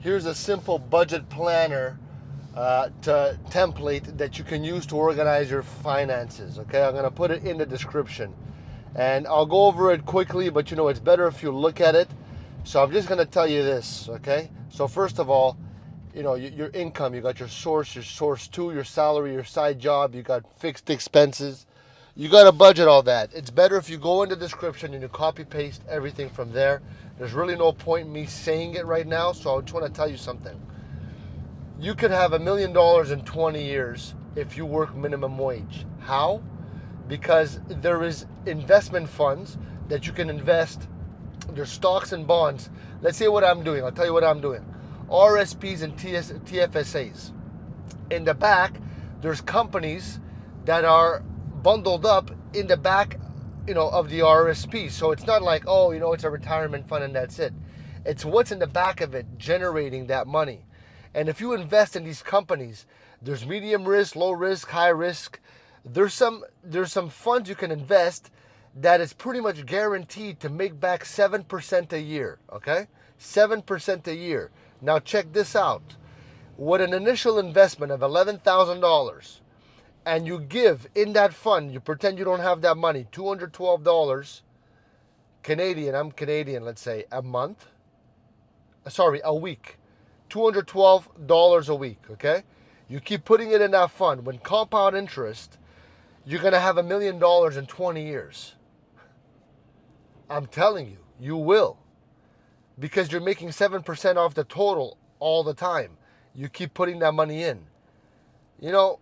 Here's a simple budget planner template that you can use to organize your finances. Okay, I'm gonna put it in the description, and I'll go over it quickly. But you know, it's better if you look at it. So I'm just gonna tell you this. Okay. So first of all, you know, your income. You got your source two, your salary, your side job. You got fixed expenses. You got to budget all that. It's better if you go in the description and you copy paste everything from there. There's really no point in me saying it right now, so I just want to tell you something. You could have $1,000,000 in 20 years if you work minimum wage. How? Because there is investment funds that you can invest. There's stocks and bonds. Let's say what I'm doing. I'll tell you what I'm doing. RSPs and TFSAs. In the back, there's companies that are bundled up in the back, you know, of the RSP. So it's not like, oh, you know, it's a retirement fund and that's it. It's what's in the back of it generating that money. And if you invest in these companies, there's medium risk, low risk, high risk. There's some funds you can invest that is pretty much guaranteed to make back 7% a year, okay? 7% a year. Now check this out. With an initial investment of $11,000 and you give in that fund, you pretend you don't have that money, $212 Canadian, I'm Canadian, let's say, a week. $212 a week, okay? You keep putting it in that fund. When compound interest, you're going to have $1,000,000 in 20 years. I'm telling you, you will. Because you're making 7% off the total all the time. You keep putting that money in. You know,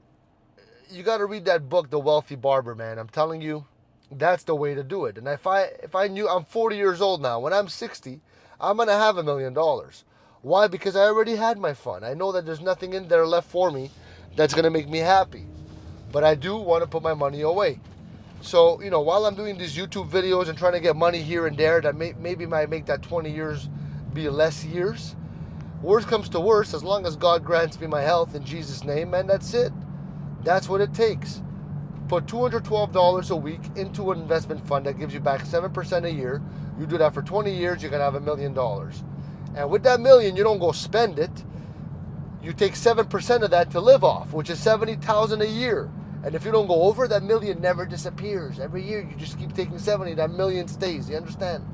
you got to read that book, The Wealthy Barber, man. I'm telling you, that's the way to do it. And if I knew, I'm 40 years old now. When I'm 60, I'm going to have $1,000,000. Why? Because I already had my fun. I know that there's nothing in there left for me that's going to make me happy. But I do want to put my money away. So, you know, while I'm doing these YouTube videos and trying to get money here and there, that maybe might make that 20 years be less years. Worst comes to worst, as long as God grants me my health in Jesus' name, man, that's it. That's what it takes. Put $212 a week into an investment fund that gives you back 7% a year. You do that for 20 years, you're going to have $1,000,000. And with that million, you don't go spend it. You take 7% of that to live off, which is $70,000 a year. And if you don't go over, that million never disappears. Every year, you just keep taking 70, that million stays. You understand?